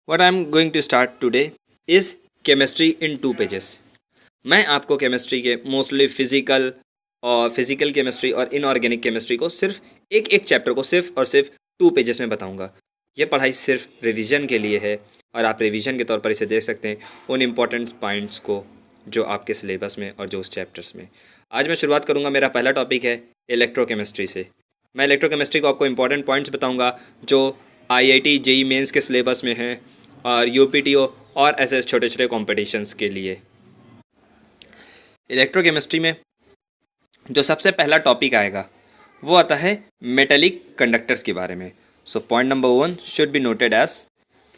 What I'm going to start today is chemistry in 2 pages. मैं आपको chemistry के mostly physical chemistry और inorganic chemistry को सिर्फ एक एक चैप्टर को सिर्फ और सिर्फ 2 पेजेस में बताऊंगा। ये पढ़ाई सिर्फ रिवीजन के लिए है और आप रिवीजन के तौर पर इसे देख सकते हैं उन इम्पॉर्टेंट पॉइंट्स को जो आपके सिलेबस में और जो उस चैप्टर्स में। आज मैं शुरुआत करूंगा, मेरा पहला टॉपिक है इलेक्ट्रोकेमिस्ट्री से। मैं इलेक्ट्रोकेमिस्ट्री को आपको इंपॉर्टेंट पॉइंट्स बताऊंगा जो IIT JEE मेंस के सिलेबस में हैं और UPTO और ऐसे छोटे छोटे कॉम्पिटिशन्स के लिए। इलेक्ट्रोकेमिस्ट्री में जो सबसे पहला टॉपिक आएगा वो आता है मेटेलिक कंडक्टर्स के बारे में। So point number 1 should be noted as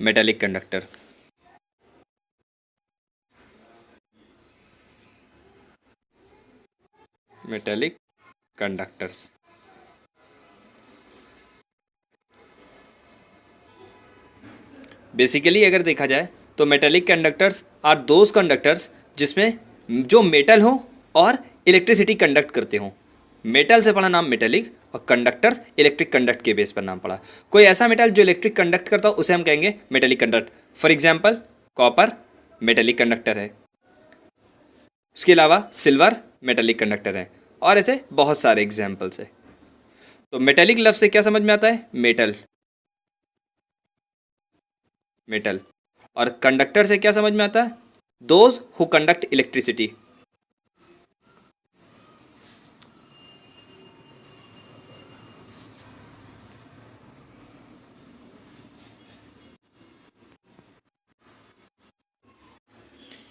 metallic conductor. Metallic conductors basically अगर देखा जाए तो metallic conductors are those conductors जिसमें जो मेटल हो और इलेक्ट्रिसिटी कंडक्ट करते हो। मेटल से पढ़ा नाम मेटेलिक और कंडक्टर्स इलेक्ट्रिक कंडक्ट के बेस पर नाम पड़ा। कोई ऐसा मेटल जो इलेक्ट्रिक कंडक्ट करता हो उसे हम कहेंगे metallic conduct. For example copper metallic conductor है, उसके अलावा सिल्वर मेटेलिक कंडक्टर है और ऐसे बहुत सारे एग्जाम्पल्स है। तो मेटेलिक लफ्ज से क्या समझ में आता है? मेटल। और कंडक्टर से क्या समझ में आता है? Those who conduct electricity.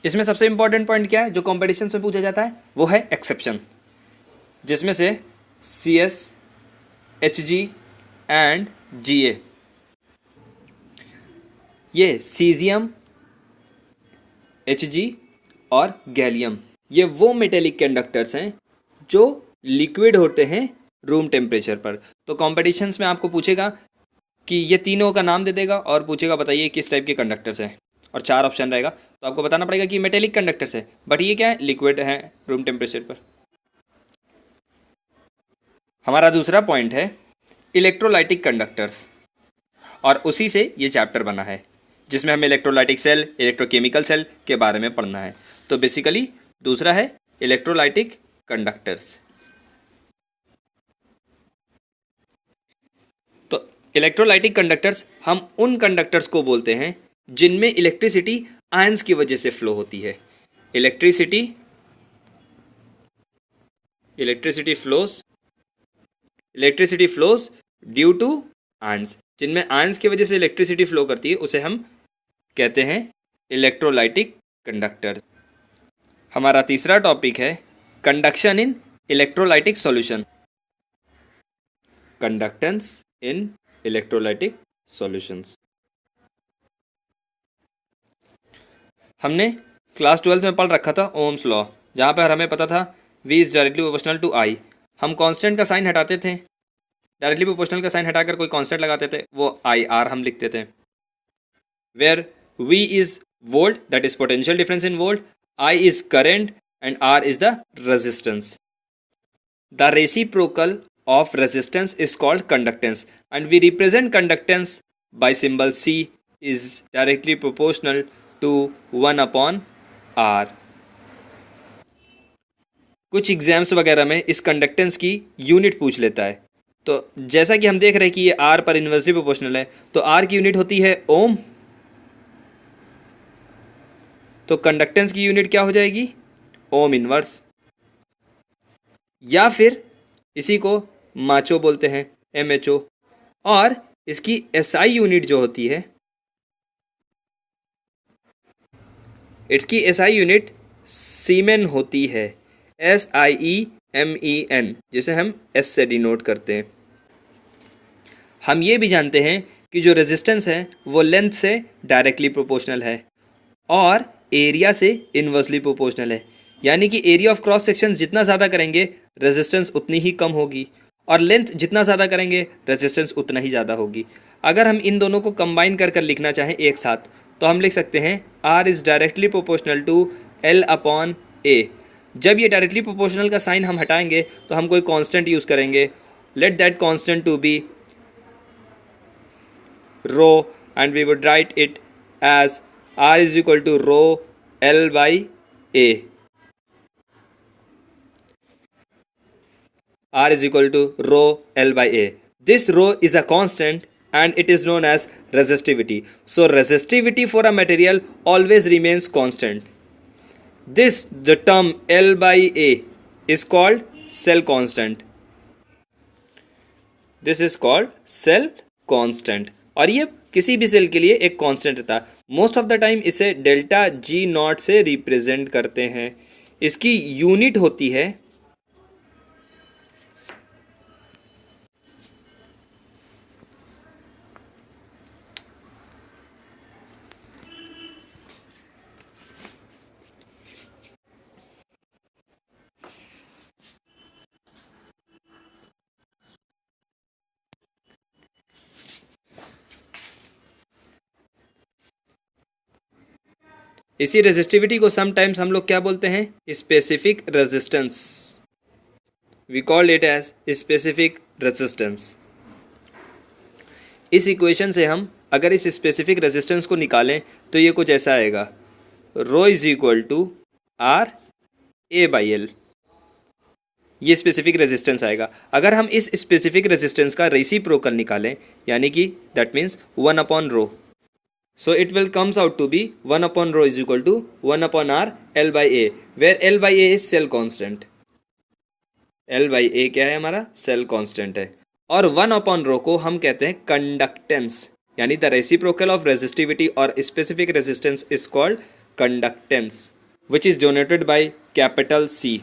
इसमें सबसे इंपॉर्टेंट पॉइंट क्या है जो कॉम्पिटिशन में पूछा जाता है? वो है एक्सेप्शन, जिसमें से CS, Hg एंड Ga, ये सीजियम, Hg और गैलियम, ये वो मेटेलिक कंडक्टर्स हैं जो लिक्विड होते हैं रूम टेम्परेचर पर। तो कॉम्पिटिशन्स में आपको पूछेगा कि ये तीनों का नाम दे देगा और पूछेगा बताइए किस टाइप के कंडक्टर्स हैं, और 4 ऑप्शन रहेगा तो आपको बताना पड़ेगा कि मेटेलिक कंडक्टर्स है, बट ये क्या है? लिक्विड है रूम टेम्परेचर पर। हमारा दूसरा पॉइंट है इलेक्ट्रोलाइटिक कंडक्टर्स, और उसी से ये चैप्टर बना है जिसमें हमें इलेक्ट्रोलाइटिक सेल, इलेक्ट्रोकेमिकल सेल के बारे में पढ़ना है। तो बेसिकली दूसरा है इलेक्ट्रोलाइटिक कंडक्टर्स। तो इलेक्ट्रोलाइटिक कंडक्टर्स हम उन कंडक्टर्स को बोलते हैं जिनमें इलेक्ट्रिसिटी आयंस की वजह से फ्लो होती है। Electricity flows due to ions. जिनमें आयंस की वजह से इलेक्ट्रिसिटी फ्लो करती है उसे हम कहते हैं इलेक्ट्रोलाइटिक कंडक्टर। हमारा तीसरा टॉपिक है कंडक्शन इन इलेक्ट्रोलाइटिक सॉल्यूशन। कंडक्टेंस इन इलेक्ट्रोलाइटिक सॉल्यूशंस। हमने क्लास 12 में पढ़ रखा था ओम्स लॉ, जहां पर हमें पता था V is directly proportional to I। हम कांस्टेंट का साइन हटाते थे, डायरेक्टली प्रोपोर्शनल का साइन हटाकर कोई कांस्टेंट लगाते थे, वो IR हम लिखते थे। Where V is volt, that is potential difference in volt, I is current and R is the resistance. The reciprocal of resistance is called conductance, and we represent conductance by symbol C is directly proportional to 1 upon R। कुछ exams वगैरह में इस conductance की unit पूछ लेता है। तो जैसा कि हम देख रहे हैं कि ये R पर इन्वर्सली प्रोपोर्शनल है, तो R की यूनिट होती है ओम। तो कंडक्टेंस की यूनिट क्या हो जाएगी? ओम इनवर्स, या फिर इसी को माचो बोलते हैं, MHO। और इसकी SI यूनिट जो होती है, इसकी SI यूनिट सीमेन होती है, SIEMEN, जिसे हम S से डिनोट करते हैं। हम ये भी जानते हैं कि जो रेजिस्टेंस है वो लेंथ से डायरेक्टली प्रोपोर्शनल है और एरिया से इनवर्सली प्रोपोर्शनल है। यानी कि एरिया ऑफ क्रॉस सेक्शन जितना ज़्यादा करेंगे रेजिस्टेंस उतनी ही कम होगी, और लेंथ जितना ज़्यादा करेंगे रेजिस्टेंस उतना ही ज़्यादा होगी। अगर हम इन दोनों को कंबाइन कर कर लिखना चाहें एक साथ तो हम लिख सकते हैं R is directly proportional to L upon A। जब ये डायरेक्टली प्रोपोर्शनल का साइन हम हटाएंगे तो हम कोई कांस्टेंट यूज़ करेंगे। Let that constant to be rho, and we would write it as R is equal to rho L by A. R is equal to rho L by A. This rho is a constant and it is known as resistivity. So resistivity for a material always remains constant. The term L by A is called cell constant. This is called cell constant. और ये किसी भी cell के लिए एक constant रहता है. Most of the time इसे डेल्टा जी नॉट से रिप्रेजेंट करते हैं. इसकी यूनिट होती है इसी रेजिस्टिविटी को समटाइम्स हम लोग क्या बोलते हैं? Specific resistance. We call it as specific resistance. इस इक्वेशन से हम अगर इस स्पेसिफिक रेजिस्टेंस को निकालें तो ये कुछ ऐसा आएगा, rho is equal to R A by L. ये स्पेसिफिक रेजिस्टेंस आएगा. अगर हम इस स्पेसिफिक रेजिस्टेंस का रेसिप्रोकल निकालें, यानी कि that means 1 upon rho, so it will comes out to be 1 upon rho is equal to 1 upon r L by A, where L by A is cell constant. L by A क्या है? हमारा cell constant है. और 1 upon rho को हम कहते हैं conductance, यानी the reciprocal of resistivity or specific resistance is called conductance, which is denoted by capital C.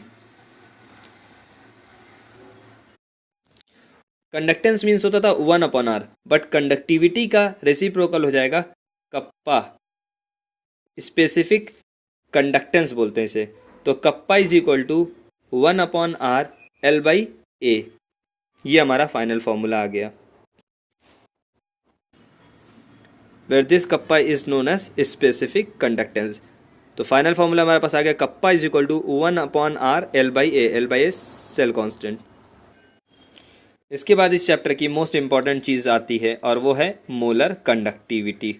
Conductance means होता था 1 upon r, but conductivity का reciprocal हो जाएगा कप्पा. स्पेसिफिक कंडक्टेंस बोलते हैं इसे. तो kappa is equal to 1 upon R L by A. ये हमारा फाइनल फॉर्मूला आ गया, where this kappa is known as specific conductance. तो फाइनल फॉर्मूला हमारे पास आ गया, kappa is equal to 1 upon R L by A. L by A cell constant. इसके बाद इस चैप्टर की मोस्ट इंपॉर्टेंट चीज आती है और वो है molar conductivity.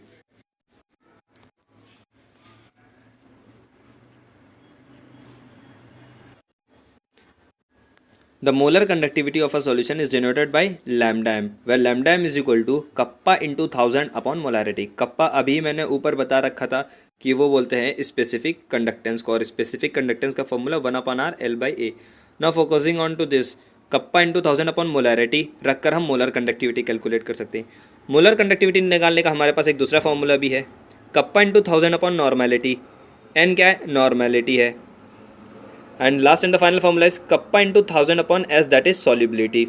The molar conductivity of a solution is denoted by lambda m, where lambda m is equal to kappa into 1000 upon molarity. kappa अभी मैंने ऊपर बता रखा था कि वो बोलते हैं स्पेसिफिक कंडक्टेंस को, और स्पेसिफिक कंडक्टेंस का formula 1 upon r L by A. Now focusing on to this, kappa into 1000 upon molarity रखकर हम मोलर कंडक्टिविटी कैलकुलेट कर सकते हैं. मोलर कंडक्टिविटी निकालने का हमारे पास एक दूसरा फॉर्मूला भी है, kappa into 1000 upon normality. N क्या है? नॉर्मेलिटी है. And last and the final formula is kappa into 1000 upon S, that is solubility.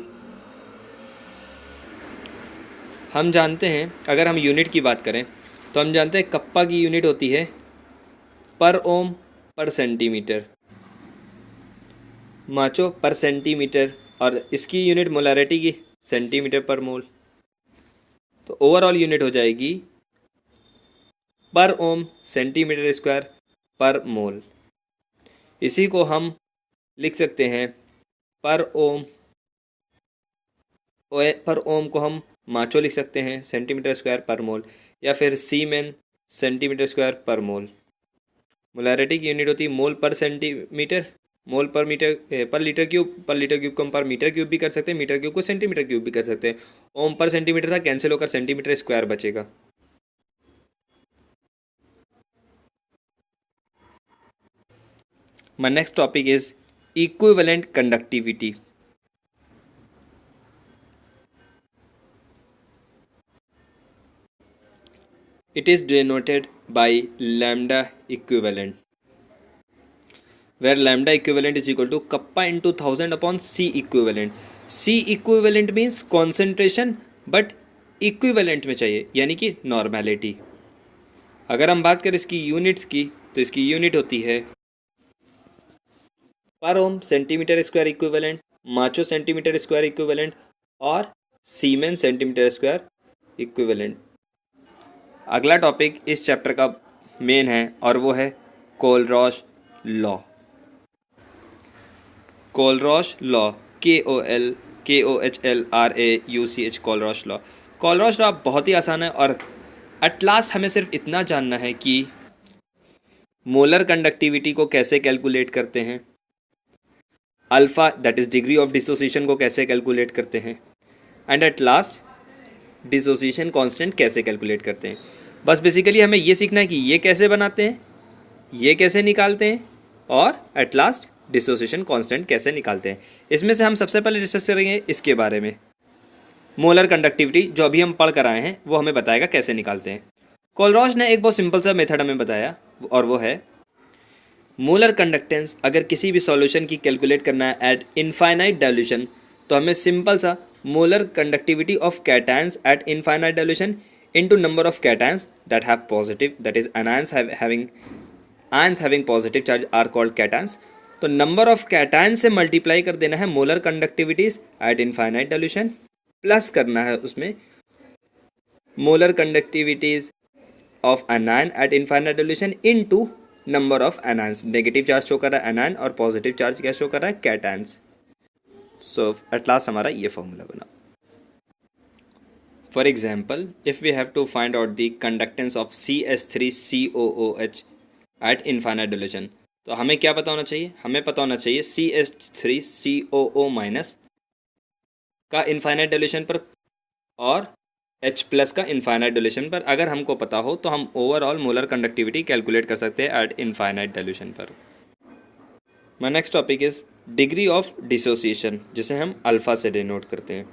हम जानते हैं, अगर हम यूनिट की बात करें तो हम जानते हैं कप्पा की यूनिट होती है पर ओम पर सेंटीमीटर, माचो पर सेंटीमीटर, और इसकी यूनिट मोलारिटी की सेंटीमीटर पर मोल. तो ओवरऑल यूनिट हो जाएगी पर ओम सेंटीमीटर स्क्वायर पर मोल. इसी को हम लिख सकते हैं पर ओम को हम माचो लिख सकते हैं सेंटीमीटर स्क्वायर पर मोल, या फिर सीमेन सेंटीमीटर स्क्वायर पर मोल. मोलारिटी की यूनिट होती है मोल पर सेंटीमीटर, मोल पर मीटर पर लीटर क्यूब, पर लीटर क्यूब को हम पर मीटर क्यूब भी कर सकते हैं, मीटर क्यूब को सेंटीमीटर क्यूब भी कर सकते हैं. ओम पर सेंटीमीटर था, कैंसिल होकर सेंटीमीटर स्क्वायर बचेगा. My next topic is equivalent conductivity. It is denoted by lambda equivalent, where lambda equivalent is equal to kappa into 1000 upon C equivalent. C equivalent means concentration, but equivalent में चाहिए, यानी कि normality. अगर हम बात करें इसकी यूनिट्स की तो इसकी यूनिट होती है पर ohm centimetre square equivalent, mho centimetre square equivalent, और सीमेन सेंटीमीटर स्क्वायर इक्विवेलेंट. अगला टॉपिक इस चैप्टर का मेन है और वो है Kohlrausch law. Kohlrausch law, KOLRAUCH, Kohlrausch law. Kohlrausch law बहुत ही आसान है और एट लास्ट हमें सिर्फ इतना जानना है कि मोलर कंडक्टिविटी को कैसे कैलकुलेट करते हैं, alpha that is degree of dissociation को कैसे कैलकुलेट करते हैं, and at last dissociation constant कैसे कैलकुलेट करते हैं। बस बेसिकली हमें ये सीखना है कि ये कैसे बनाते हैं, ये कैसे निकालते हैं, और एट लास्ट डिसोसिएशन कांस्टेंट कैसे निकालते हैं। इसमें से हम सबसे पहले डिस्कस करेंगे इसके बारे में, मोलर कंडक्टिविटी जो अभी हम पढ़ कर आए हैं वो हमें बताएगा कैसे निकालते हैं। कोलरॉज ने एक बहुत सिंपल सा मेथड हमें बताया और वो है मोलर कंडक्टेंस। अगर किसी भी सॉल्यूशन की कैलकुलेट करना है एट इनफाइनाइट डाइल्यूशन तो हमें सिंपल सा molar conductivity of cations at infinite dilution into number of cations that have positive, that is ions having positive charge are called cations. तो नंबर ऑफ कैटायंस से multiply कर देना है molar conductivities at infinite dilution, plus करना है उसमें molar conductivities of anion at infinite dilution into number of anions. Negative charge show कर रहा है एनायन और पॉजिटिव चार्ज क्या शो कर रहा है, कैटायंस। सो एट लास्ट हमारा ये फॉर्मूला बना। For example, if we have to find out the conductance of CH3COOH at infinite dilution, तो हमें क्या पता होना चाहिए, हमें पता होना चाहिए CH3COO माइनस का इनफाइनाइट डाइल्यूशन पर और H प्लस का इनफाइनाइट डाइल्यूशन पर। अगर हमको पता हो तो हम ओवरऑल मोलर कंडक्टिविटी कैलकुलेट कर सकते हैं एट इनफाइनाइट डाइल्यूशन पर। My next topic is degree of dissociation, जिसे हम अल्फा से डिनोट करते हैं।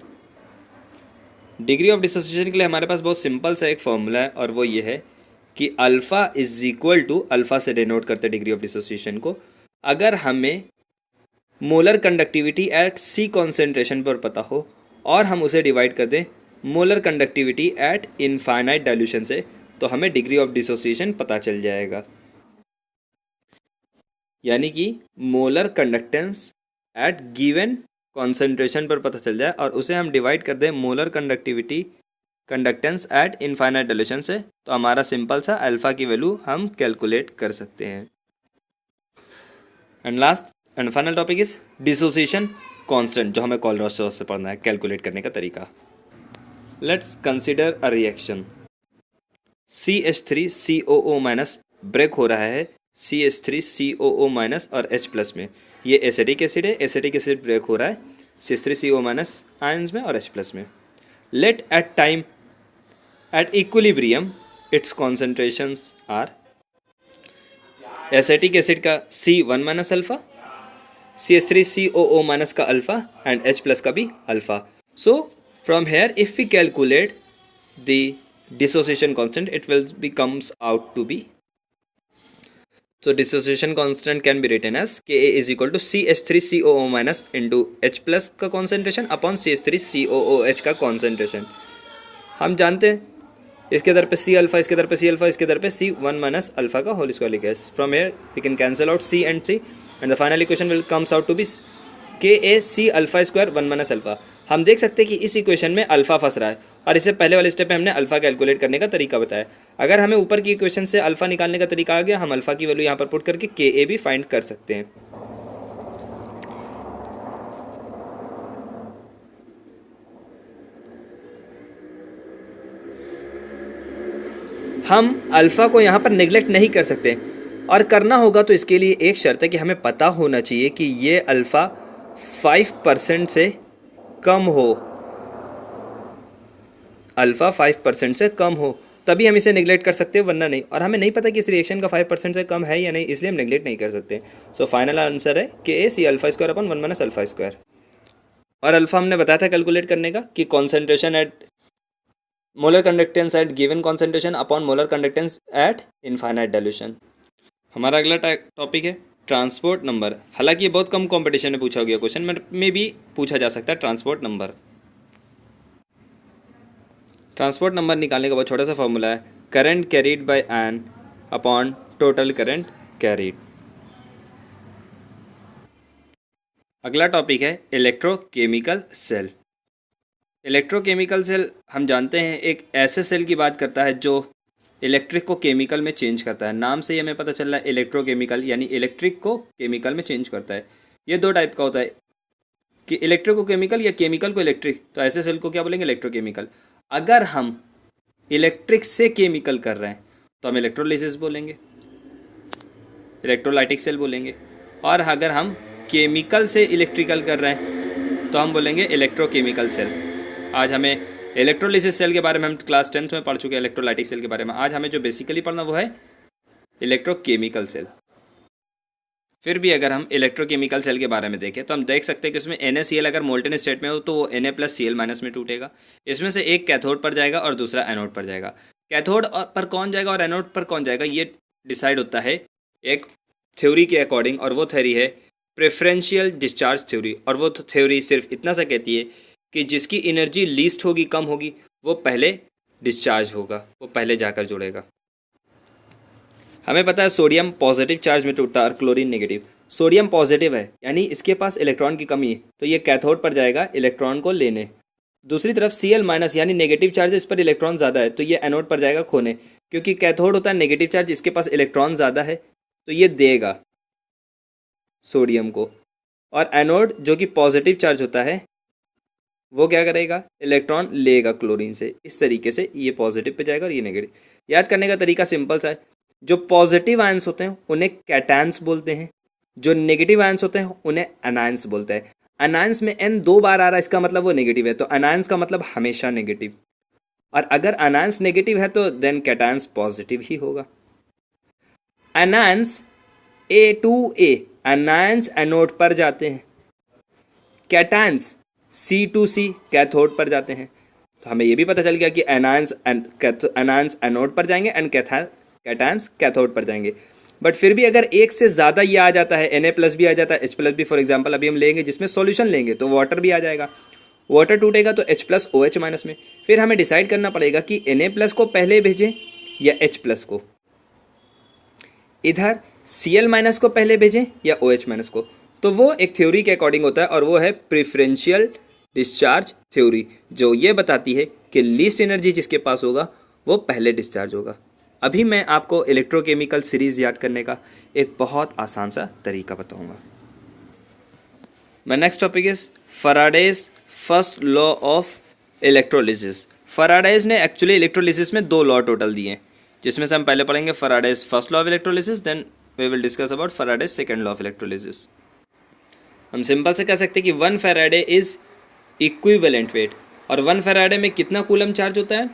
डिग्री ऑफ डिसोसिएशन के लिए हमारे पास बहुत सिंपल सा एक फॉर्मूला है और वो ये है कि alpha is equal to, alpha से डिनोट करते हैं डिग्री ऑफ डिसोसिएशन को, अगर हमें molar conductivity at C concentration पर पता हो और हम उसे डिवाइड कर दें molar conductivity at infinite dilution से, तो हमें डिग्री ऑफ डिसोसिएशन पता चल जाएगा। यानी कि molar conductance at given concentration पर पता चल जाए और उसे हम डिवाइड कर दें molar conductance at infinite dilution से, तो हमारा सिंपल सा अल्फा की वैल्यू हम कैलकुलेट कर सकते हैं। And last and final topic is dissociation constant, जो हमें कोलरॉज से पढ़ना है कैलकुलेट करने का तरीका। Let's consider a reaction, CH3COO minus break हो रहा है CH3COO माइनस और H प्लस में। ये एसिटिक एसिड है, एसिटिक एसिड ब्रेक हो रहा है CH3CO माइनस आयंस में और H प्लस में। Let at time at equilibrium its concentrations are, acetic acid का C1 minus alpha, CH3COO minus का अल्फा एंड H प्लस का भी alpha. So from here if we calculate the dissociation constant it will becomes out to be, so dissociation constant can be written as Ka is equal to CH3COO minus into H plus का concentration upon CH3COOH का concentration। हम जानते हैं इसके दर पे C alpha, इसके दर पे C अल्फा, इसके दर पे C1 माइनस अल्फा का होल स्क्वायर लिखा है। From here we can cancel out C and C and the final equation will comes out to be Ka C alpha square 1 minus alpha. हम देख सकते हैं कि इस इक्वेशन में अल्फा फंस रहा है और इससे पहले वाले स्टेप में हमने अल्फा कैलकुलेट करने का तरीका बताया। अगर हमें ऊपर की इक्वेशन से अल्फा निकालने का तरीका आ गया, हम अल्फा की वैल्यू यहाँ पर पुट करके Ka भी फाइंड कर सकते हैं। हम अल्फा को यहाँ पर नेग्लेक्ट नहीं कर सकते और करना होगा तो इसके लिए एक शर्त है कि हमें पता होना चाहिए कि ये अल्फा 5% से कम हो, अल्फा 5% से कम हो, तभी हम इसे नेग्लेक्ट कर सकते हैं, वरना नहीं। और हमें नहीं पता कि इस रिएक्शन का 5% से कम है या नहीं, इसलिए हम नेग्लेक्ट नहीं कर सकते। सो फाइनल आंसर है Ka C alpha square upon 1 minus alpha square. और अल्फा हमने बताया था कैलकुलेट करने का कि concentration at molar conductance at given concentration upon molar conductance at infinite dilution. हमारा अगला टॉपिक है ट्रांसपोर्ट नंबर। हालांकि ये बहुत कम कंपटीशन में पूछा गया क्वेश्चन में भी पूछा जा सकता है ट्रांसपोर्ट नंबर। ट्रांसपोर्ट नंबर निकालने का बहुत छोटा सा फॉर्मूला है, current carried by n upon total current carried. अगला टॉपिक है इलेक्ट्रोकेमिकल सेल। इलेक्ट्रोकेमिकल सेल हम जानते हैं एक ऐसे सेल की बात करता है जो इलेक्ट्रिक को केमिकल में चेंज करता है। नाम से ही हमें पता चल रहा है इलेक्ट्रोकेमिकल, यानी इलेक्ट्रिक को केमिकल में चेंज करता है। ये दो टाइप का होता है कि इलेक्ट्रिक को केमिकल या केमिकल को इलेक्ट्रिक, तो ऐसे सेल को क्या बोलेंगे, इलेक्ट्रोकेमिकल। अगर हम इलेक्ट्रिक से केमिकल कर रहे हैं तो हम इलेक्ट्रोलिसिस बोलेंगे, इलेक्ट्रोलाइटिक सेल बोलेंगे। और अगर हम केमिकल से इलेक्ट्रिकल कर रहे हैं तो हम बोलेंगे इलेक्ट्रोकेमिकल सेल। आज हमें इलेक्ट्रोलिसिस सेल के बारे में हम क्लास 10th में पढ़ चुके हैं, इलेक्ट्रोलाइटिक सेल के बारे में। आज हमें जो बेसिकली पढ़ना वो है इलेक्ट्रोकेमिकल सेल। फिर भी अगर हम इलेक्ट्रोकेमिकल सेल के बारे में देखें तो हम देख सकते हैं कि इसमें NaCl अगर मोल्टेन स्टेट में हो तो वो Na+Cl- में टूटेगा। इसमें से एक कैथोड पर जाएगा और दूसरा एनोड पर जाएगा। कैथोड पर कौन जाएगा और एनोड पर कौन जाएगा ये डिसाइड होता है एक थ्योरी के अकॉर्डिंग, और वो थ्योरी है प्रेफरेंशियल डिस्चार्ज थ्योरी। और वो थ्योरी सिर्फ इतना सा कहती है कि जिसकी एनर्जी लीस्ट होगी, कम होगी, वो पहले डिस्चार्ज होगा, वो पहले जाकर जुड़ेगा। हमें पता है सोडियम पॉजिटिव चार्ज में टूटता है और क्लोरीन नेगेटिव। सोडियम पॉजिटिव है यानी इसके पास इलेक्ट्रॉन की कमी है तो ये कैथोड पर जाएगा इलेक्ट्रॉन को लेने। दूसरी तरफ Cl- यानी नेगेटिव चार्ज, इस पर इलेक्ट्रॉन ज़्यादा है तो ये एनोड पर जाएगा खोने, क्योंकि कैथोड होता है नेगेटिव चार्ज, इसके पास इलेक्ट्रॉन ज़्यादा है तो ये देगा सोडियम को। और एनोड जो कि पॉजिटिव चार्ज होता है वो क्या करेगा, इलेक्ट्रॉन लेगा क्लोरीन से। इस तरीके से ये पॉजिटिव पे जाएगा और ये नेगेटिव। याद करने का तरीका सिंपल सा है, जो पॉजिटिव आयंस होते हैं उन्हें कैटायंस बोलते हैं, जो नेगेटिव आयंस होते हैं उन्हें अनायंस बोलते हैं। अनायंस में N 2 बार आ रहा है इसका मतलब वो नेगेटिव है, तो अनायंस का मतलब हमेशा नेगेटिव। और अगर अनायंस नेगेटिव है तो देन कैटायंस पॉजिटिव ही होगा। अनायंस A2A, अनायंस एनोड पर जाते हैं, कैटायंस C2C कैथोड पर जाते हैं। तो हमें ये भी पता चल गया कि एनायंस एनोड पर जाएंगे एंड कैटायंस कैथोड पर जाएंगे। बट फिर भी अगर एक से ज़्यादा ये आ जाता है, Na+ भी आ जाता है, H+ भी, फॉर एग्जांपल अभी हम लेंगे जिसमें सॉल्यूशन लेंगे तो वाटर भी आ जाएगा। वाटर टूटेगा तो H+ OH- में। फिर हमें डिसाइड करना पड़ेगा कि Na+ को पहले भेजें या H+ को, इधर Cl- को पहले भेजें या OH- को। तो वो एक थ्योरी के अकॉर्डिंग होता है और वो है प्रेफरेंशियल डिस्चार्ज थ्योरी, जो ये बताती है कि लीस्ट एनर्जी जिसके पास होगा वो पहले डिस्चार्ज होगा। अभी मैं आपको इलेक्ट्रोकेमिकल सीरीज याद करने का एक बहुत आसान सा तरीका बताऊंगा। My next topic is Faraday's first law of electrolysis. Faraday's ने एक्चुअली इलेक्ट्रोलिसिस में 2 लॉ टोटल दिए हैं, जिसमें से हम पहले पढ़ेंगे Faraday's first law of electrolysis, then we will discuss about Faraday's second law of electrolysis. हम सिंपल से कह सकते हैं कि 1 फैराडे इज इक्विवेलेंट वेट। और 1 फैराडे में कितना कूलम चार्ज होता है?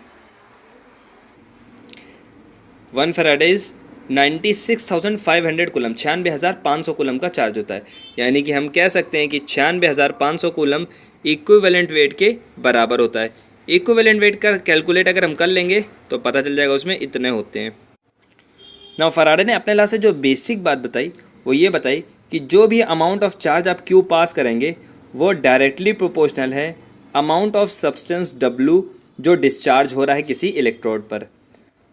1 फैराडे इज 96,500 कूलम, 96,500 कूलम का चार्ज होता है। यानी कि हम कह सकते हैं कि 96,500 कूलम इक्विवेलेंट वेट के बराबर होता है। इक्विवेलेंट वेट का कैलकुलेट अगर हम कर लेंगे तो पता चल जाएगा उसमें इतने होते हैं। नाउ फैराडे ने अपने लॉ से जो बेसिक बात बताई वो ये बताई कि जो भी अमाउंट ऑफ चार्ज आप क्यू पास करेंगे वो डायरेक्टली प्रोपोर्शनल है अमाउंट ऑफ सब्सटेंस W जो डिस्चार्ज हो रहा है किसी इलेक्ट्रोड पर।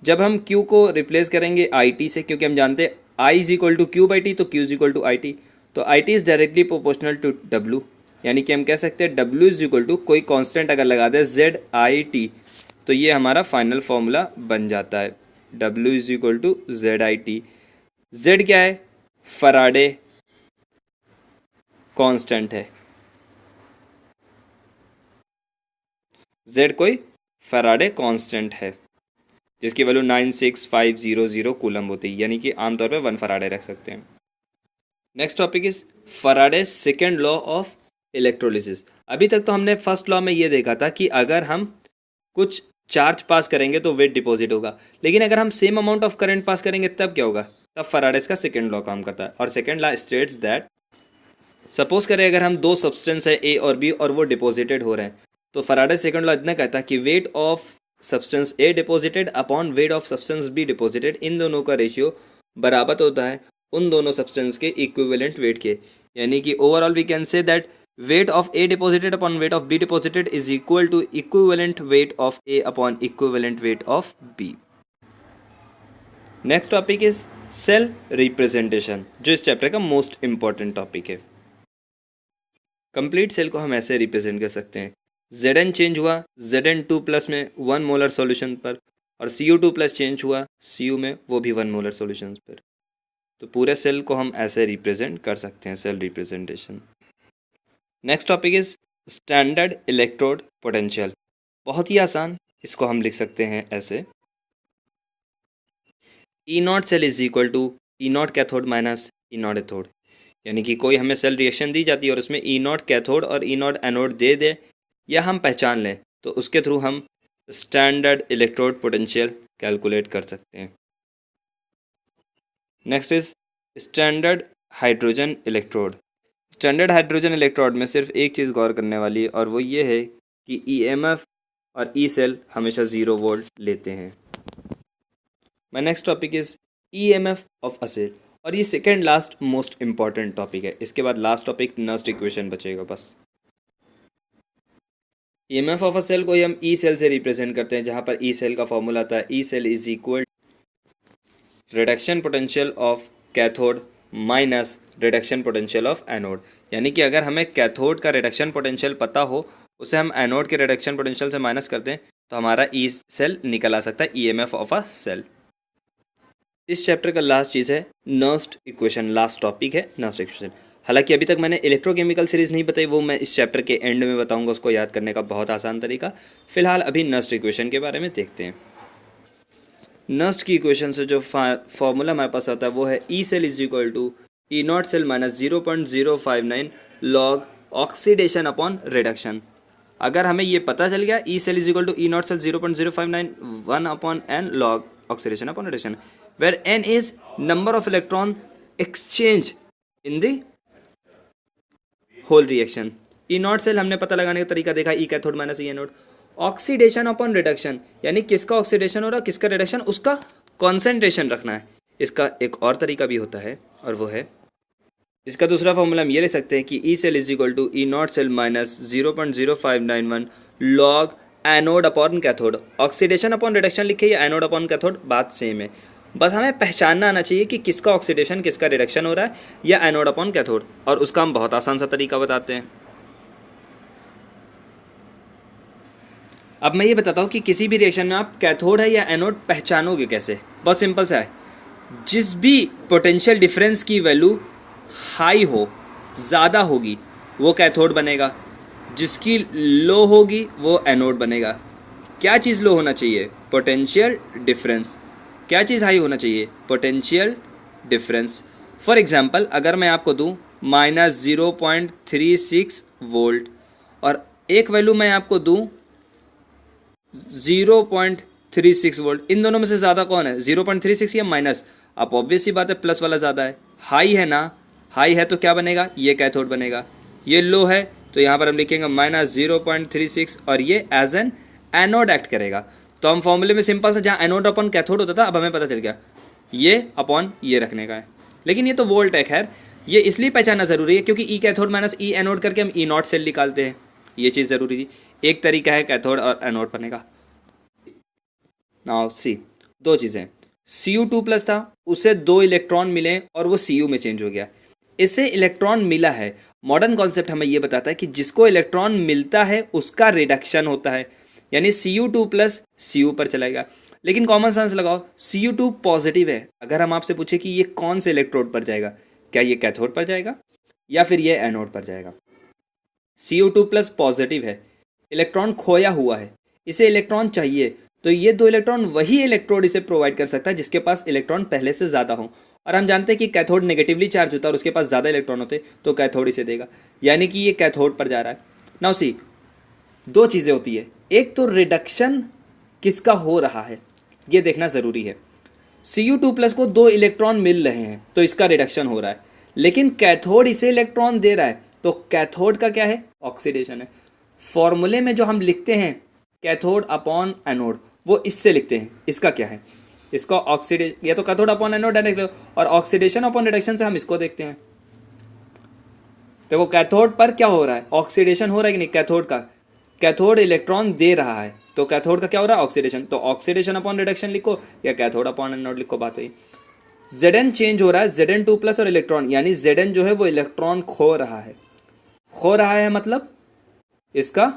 जब हम Q को रिप्लेस करेंगे IT से, क्योंकि हम जानते हैं I is equal to Q/T, तो Q is equal to IT, तो IT is directly proportional to W। यानी कि हम कह सकते हैं W इज इक्वल टू कोई कांस्टेंट अगर लगा दें ZIT, तो ये हमारा फाइनल फॉर्मूला बन जाता है। W is equal to ZIT। Z क्या है? फैराडे कांस्टेंट है। Z कोई फैराडे कांस्टेंट है जिसकी वैल्यू 96500 कूलम होती है, यानी कि आमतौर पे 1 फैराडे रख सकते हैं। Next topic is Faraday second law of electrolysis. अभी तक तो हमने फर्स्ट लॉ में ये देखा था कि अगर हम कुछ चार्ज पास करेंगे तो वेट डिपॉजिट होगा, लेकिन अगर हम same amount of current pass करेंगे तब क्या होगा? तब फैराडेस का सेकेंड लॉ काम करता है। और second law states that suppose करें अगर हम 2 सब्सटेंस है A और B और वो डिपॉजिटेड हो रहे हैं, तो फैराडे सेकंड लॉ इतना कहता है कि weight of substance A deposited upon weight of substance B deposited, इन दोनों का रेशियो बराबर होता है उन दोनों सब्सटेंस के इक्विवेलेंट वेट के। यानी कि overall we can say that weight of A deposited upon weight of B deposited is equal to equivalent weight of A upon equivalent weight of B. Next topic is cell representation, जो इस chapter का most important topic है। Complete cell को हम ऐसे represent कर सकते हैं, Zn चेंज हुआ Zn2+ में 1 मोलर सॉल्यूशन पर, और Cu2+ चेंज हुआ Cu में वो भी 1 मोलर सॉल्यूशन पर। तो पूरे सेल को हम ऐसे रिप्रेजेंट कर सकते हैं, cell representation. Next topic is standard electrode potential. बहुत ही आसान, इसको हम लिख सकते हैं ऐसे, E naught cell is equal to E naught cathode minus E naught anode. यानी कि कोई हमें सेल रिएक्शन दी जाती है और उसमें ई नॉट कैथोड और ई नॉट एनोड दे दे या हम पहचान लें, तो उसके थ्रू हम स्टैंडर्ड इलेक्ट्रोड पोटेंशियल कैलकुलेट कर सकते हैं। Next is standard hydrogen electrode. Standard hydrogen electrode में सिर्फ एक चीज़ गौर करने वाली है और वो ये है कि ईएमएफ और ई सेल हमेशा 0 वोल्ट लेते हैं। My next topic is EMF of a cell, और ये second last most important topic है। इसके बाद लास्ट टॉपिक नर्स्ट इक्वेशन बचेगा बस। ईएमएफ ऑफ अ सेल को हम ई सेल से रिप्रेजेंट करते हैं, जहाँ पर ई सेल का फॉर्मूला आता है E cell is equal reduction potential of cathode minus reduction potential of anode. यानी कि अगर हमें कैथोड का रिडक्शन पोटेंशियल पता हो, उसे हम एनोड के रिडक्शन पोटेंशियल से माइनस करते हैं, तो हमारा ई सेल निकल आ सकता है, ईएमएफ ऑफ अ सेल। इस चैप्टर का लास्ट चीज़ है नर्स्ट इक्वेशन, लास्ट टॉपिक है नर्स्ट इक्वेशन। हालांकि अभी तक मैंने इलेक्ट्रोकेमिकल सीरीज नहीं बताई, वो मैं इस चैप्टर के एंड में बताऊंगा, उसको याद करने का बहुत आसान तरीका। फिलहाल अभी नर्स्ट इक्वेशन के बारे में देखते हैं। नर्स्ट की इक्वेशन से जो फॉर्मूला हमारे पास आता है वो है E cell is equal to E naught cell minus 0.059 log oxidation upon reduction. अगर हमें ये पता चल गया E cell is equal to E naught cell 0.059 1 upon N log oxidation upon reduction, where n is number of electron exchange in the whole reaction। E naught cell हमने पता लगाने का तरीका देखा, E cathode minus E anode. Oxidation upon reduction, यानी किसका oxidation हो रहा है किसका रिडक्शन, उसका कॉन्सेंट्रेशन रखना है। इसका एक और तरीका भी होता है और वो है, इसका दूसरा फॉर्मूला हम ये ले सकते हैं कि E cell is equal to E naught cell minus 0.0591 log anode upon cathode. Oxidation upon reduction लिखे या एनोड अपॉन कैथोड, बात सेम है, बस हमें पहचानना आना चाहिए कि किसका ऑक्सीडेशन किसका रिडक्शन हो रहा है, या एनोड अपॉन कैथोड, और उसका हम बहुत आसान सा तरीका बताते हैं। अब मैं ये बताता हूँ कि किसी भी रिएक्शन में आप कैथोड है या एनोड पहचानोगे कैसे। बहुत सिंपल सा है, जिस भी पोटेंशियल डिफरेंस की वैल्यू हाई हो, ज़्यादा होगी, वो कैथोड बनेगा, जिसकी लो होगी वो एनोड बनेगा। क्या चीज़ लो होना चाहिए? Potential difference. क्या चीज़ हाई होना चाहिए? Potential difference. फॉर एग्जाम्पल, अगर मैं आपको दूँ माइनस 0.36 वोल्ट और एक वैल्यू मैं आपको दूँ 0.36 वोल्ट, इन दोनों में से ज़्यादा कौन है? 0.36 या माइनस? आप ऑब्वियस सी बात है प्लस वाला ज़्यादा है। हाई है ना, हाई है तो क्या बनेगा? ये कैथोड बनेगा। ये लो है तो यहाँ पर हम लिखेंगे माइनस 0.36 और ये एज एन एनोड एक्ट करेगा। तो हम फॉर्मूले में सिंपल सा, जहाँ एनोड अपॉन कैथोड होता था, अब हमें पता चल गया ये अपॉन ये रखने का है। लेकिन ये तो वोल्ट है, खैर ये इसलिए पहचानना ज़रूरी है क्योंकि ई कैथोड माइनस ई एनोड करके हम ई नॉट सेल निकालते हैं, ये चीज़ ज़रूरी थी। एक तरीका है कैथोड और एनोड बनने का। नाउ सी, दो चीज़ें, Cu2 प्लस था, उसे 2 इलेक्ट्रॉन मिले और वो Cu में चेंज हो गया। इसे इलेक्ट्रॉन मिला है, मॉडर्न कॉन्सेप्ट हमें ये बताता है कि जिसको इलेक्ट्रॉन मिलता है उसका रिडक्शन होता है, यानी Cu2 प्लस Cu पर चलेगा। लेकिन कॉमन सेंस लगाओ, Cu2 पॉजिटिव है, अगर हम आपसे पूछे कि ये कौन से इलेक्ट्रोड पर जाएगा, क्या ये कैथोड पर जाएगा या फिर ये एनोड पर जाएगा? Cu2 प्लस पॉजिटिव है, इलेक्ट्रॉन खोया हुआ है, इसे इलेक्ट्रॉन चाहिए, तो ये 2 इलेक्ट्रॉन वही इलेक्ट्रोड इसे प्रोवाइड कर सकता है जिसके पास इलेक्ट्रॉन पहले से ज़्यादा हो। और हम जानते हैं कि कैथोड नेगेटिवली चार्ज होता है और उसके पास ज़्यादा इलेक्ट्रॉन होते तो कैथोड इसे देगा, यानी कि ये कैथोड पर जा रहा है। नाउ सी, दो चीज़ें होती है, एक तो रिडक्शन किसका हो रहा है ये देखना ज़रूरी है। Cu2 प्लस को 2 इलेक्ट्रॉन मिल रहे हैं तो इसका रिडक्शन हो रहा है, लेकिन कैथोड इसे इलेक्ट्रॉन दे रहा है तो कैथोड का क्या है? ऑक्सीडेशन है। फॉर्मूले में जो हम लिखते हैं कैथोड अपॉन एनोड, वो इससे लिखते हैं, इसका क्या है? इसका ऑक्सीडेशन, या तो कैथोड अपॉन एनोड डायरेक्ट, और ऑक्सीडेशन अपॉन रिडक्शन से हम इसको देखते हैं। देखो कैथोड पर क्या हो रहा है? ऑक्सीडेशन हो रहा है कि नहीं कैथोड का? कैथोड इलेक्ट्रॉन दे रहा है तो कैथोड का क्या हो रहा है? ऑक्सीडेशन। तो ऑक्सीडेशन अपॉन रिडक्शन लिखो या कैथोड अपॉन एनोड लिखो, बात हुई। Zn चेंज हो रहा है, Zn2 प्लस और इलेक्ट्रॉन, यानी Zn जो है वो इलेक्ट्रॉन खो रहा है। खो रहा है मतलब इसका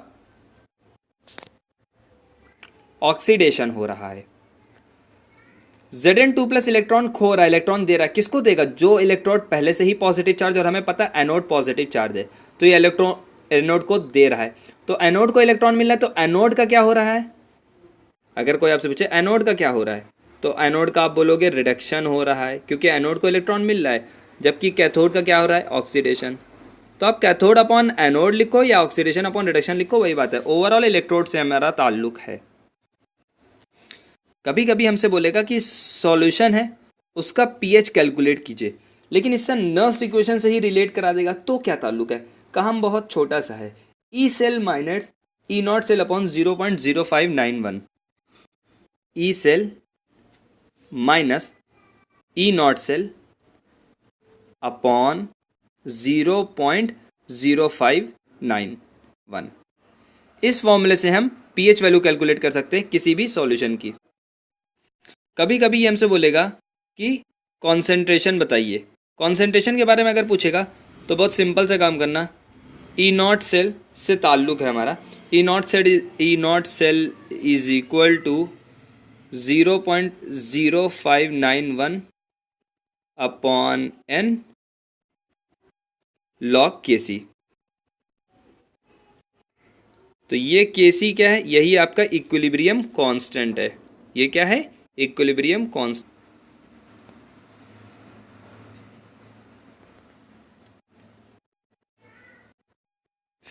ऑक्सीडेशन हो रहा है। Zn2 प्लस इलेक्ट्रॉन खो रहा है, इलेक्ट्रॉन दे रहा है, किसको देगा? जो इलेक्ट्रोड पहले से ही पॉजिटिव चार्ज, और हमें पता है एनोड पॉजिटिव चार्ज है, तो ये इलेक्ट्रॉन एनोड को दे रहा है। तो एनोड को इलेक्ट्रॉन मिल रहा है तो एनोड का क्या हो रहा है? अगर कोई आपसे पूछे एनोड का क्या हो रहा है, तो एनोड का आप बोलोगे रिडक्शन हो रहा है, क्योंकि एनोड को इलेक्ट्रॉन मिल रहा है, जबकि कैथोड का क्या हो रहा है, ऑक्सीडेशन। तो आप कैथोड अपॉन एनोड लिखो या ऑक्सीडेशन अपॉन रिडक्शन लिखो, वही बात है, ओवरऑल इलेक्ट्रोड से हमारा ताल्लुक है। कभी कभी हमसे बोलेगा कि सॉल्यूशन है उसका पीएच कैलकुलेट कीजिए, लेकिन इससे नर्स्ट इक्वेशन से ही रिलेट करा देगा, तो क्या ताल्लुक है, काम बहुत छोटा सा है, E cell minus E naught cell upon 0.0591, E cell minus E naught cell upon 0.0591। इस फॉर्मूले से हम पीएच वैल्यू कैलकुलेट कर सकते हैं किसी भी सॉल्यूशन की। कभी कभी ये हमसे बोलेगा कि कॉन्सेंट्रेशन बताइए। कॉन्सेंट्रेशन के बारे में अगर पूछेगा तो बहुत सिंपल सा काम करना, ई नॉट सेल से ताल्लुक है हमारा, E naught cell is equal to 0.0591 upon N log K C. तो ये के सी क्या है, यही आपका इक्विलिब्रियम कांस्टेंट है। ये क्या है, इक्विलिब्रियम कांस्टेंट।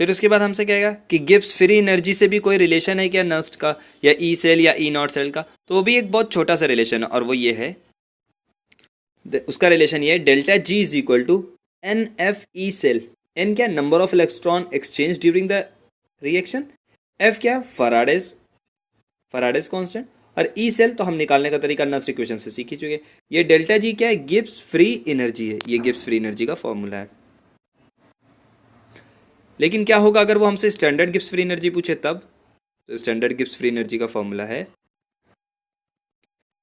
फिर उसके बाद हमसे कहेगा कि गिब्स फ्री एनर्जी से भी कोई रिलेशन है क्या नस्ट का, या ई सेल या ई नॉट सेल का, तो वो भी एक बहुत छोटा सा रिलेशन है, और वो ये है, उसका रिलेशन ये है, delta G is equal to n F E cell. N क्या, number of electron exchange during the reaction, F क्या, फराडेज कांस्टेंट, और ई सेल तो हम निकालने का तरीका नस्ट इक्वेशन से सीख ही चुके। ये डेल्टा जी क्या है, गिब्स फ्री एनर्जी है, ये गिब्स फ्री एनर्जी का फॉर्मूला है। लेकिन क्या होगा अगर वो हमसे स्टैंडर्ड गिब्स फ्री एनर्जी पूछे तब, तो स्टैंडर्ड गिब्स फ्री एनर्जी का फॉर्मूला है,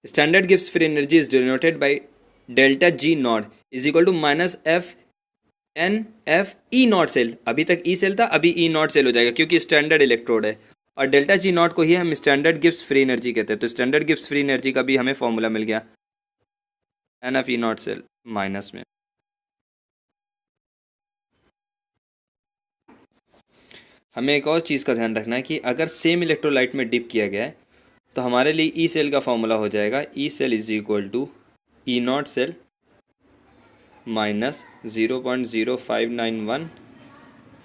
standard Gibbs free energy is denoted by delta G naught is equal to minus F N F E naught cell. अभी तक ई सेल था, अभी ई naught cell हो जाएगा क्योंकि स्टैंडर्ड इलेक्ट्रोड है, और डेल्टा जी नॉट को ही हम स्टैंडर्ड गिब्स फ्री एनर्जी कहते हैं। तो स्टैंडर्ड गिब्स फ्री एनर्जी का भी हमें फॉर्मूला मिल गया, N F E naught cell minus में। हमें एक और चीज़ का ध्यान रखना है कि अगर सेम इलेक्ट्रोलाइट में डिप किया गया है तो हमारे लिए ई सेल का फॉर्मूला हो जाएगा, E cell is equal to E naught cell minus 0.0591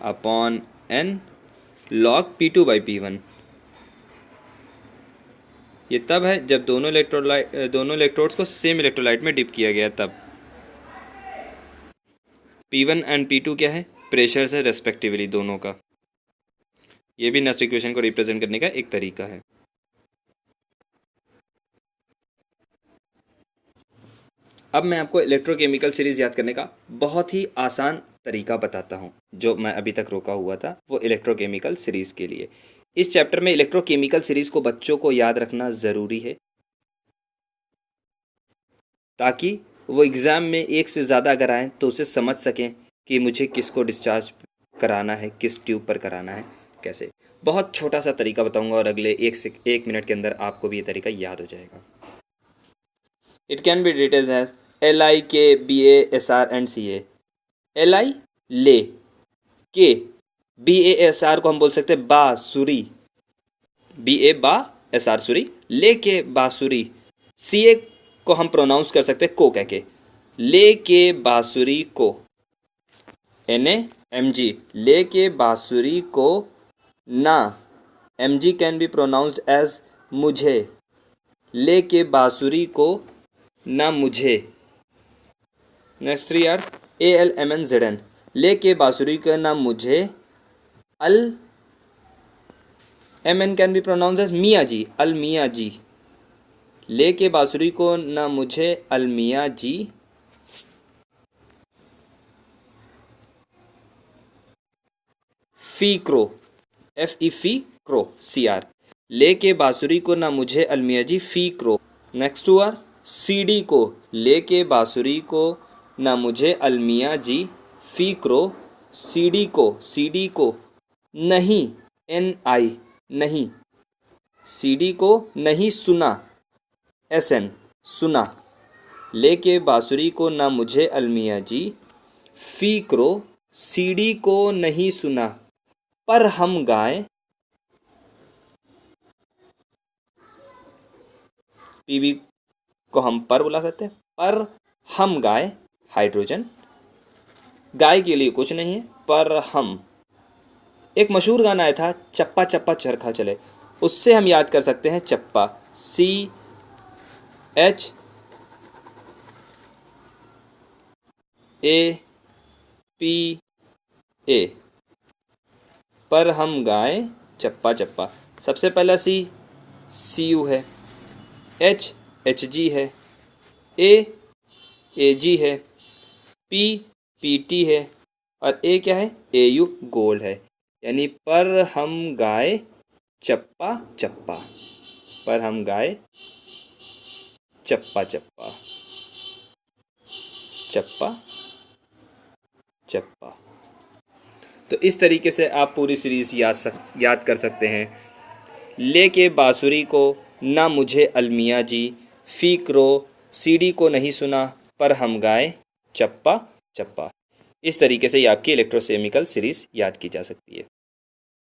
upon N log P2 by P1। ये तब है जब दोनों इलेक्ट्रोड्स को सेम इलेक्ट्रोलाइट में डिप किया गया, तब P1 एंड P2 क्या है, प्रेशर से रेस्पेक्टिवली दोनों का। ये भी नस्ट इक्वेशन को रिप्रेजेंट करने का एक तरीका है। अब मैं आपको इलेक्ट्रोकेमिकल सीरीज याद करने का बहुत ही आसान तरीका बताता हूँ, जो मैं अभी तक रोका हुआ था वो इलेक्ट्रोकेमिकल सीरीज के लिए। इस चैप्टर में इलेक्ट्रोकेमिकल सीरीज को बच्चों को याद रखना ज़रूरी है, ताकि वो एग्ज़ाम में एक से ज़्यादा अगर आए तो उसे समझ सकें कि मुझे किसको डिस्चार्ज कराना है, किस ट्यूब पर कराना है, कैसे। बहुत छोटा सा तरीका बताऊंगा और अगले एक मिनट के अंदर आपको भी ये तरीका याद हो जाएगा। It can be details as LIKBASR&CA। LI ले, के BASR को हम बोल सकते हैं बांसुरी, BA बा SR सुरी, ले के बांसुरी। CA को हम प्रोनाउंस कर सकते हैं को कह के, ले के बांसुरी को। NAMG ले के बांसुरी को ना, MG can be pronounced as मुझे, ले के बांसुरी को ना मुझे। नेक्स्ट 3 यार्स ALMNZN ले के बांसुरी को ना मुझे, अल MN can be pronounce as मियाँ जी, अल मियाँ जी, ले के बांसुरी को ना मुझे, अल मियाँ जी। फी क्रो, FE फी क्रो CR ले के बांसुरी को ना मुझे, अल मियाँ जी फी क्रो। नेक्स्ट 2 आर CD को ले के बांसुरी को ना मुझे, अल मियाँ जी फी क्रो। CD को नहीं, NI नहीं, CD को नहीं सुना, SN सुना, ले के बांसुरी को ना मुझे, अल मियाँ जी फी क्रो। CD को नहीं सुना पर हम गाएं, पीबी को हम पर बुला सकते हैं। पर हम गाय हाइड्रोजन, गाय के लिए कुछ नहीं है, पर हम। एक मशहूर गाना आया था, चप्पा चप्पा चरखा चले, उससे हम याद कर सकते हैं चप्पा, CHAPA, पर हम गाए चप्पा चप्पा। सबसे पहला CU है, HG है, AG है, PT है और A क्या है, AU गोल्ड है। यानी पर हम गाए चप्पा चप्पा, पर हम गाए चप्पा चप्पा, चप्पा चप्पा। तो इस तरीके से आप पूरी सीरीज़ याद कर सकते हैं। लेके बांसुरी को ना मुझे अलमिया जी, फ़िक्रो सीडी को नहीं सुना, पर हम गाए चप्पा चप्पा। इस तरीके से ये आपकी इलेक्ट्रोकेमिकल सीरीज़ याद की जा सकती है।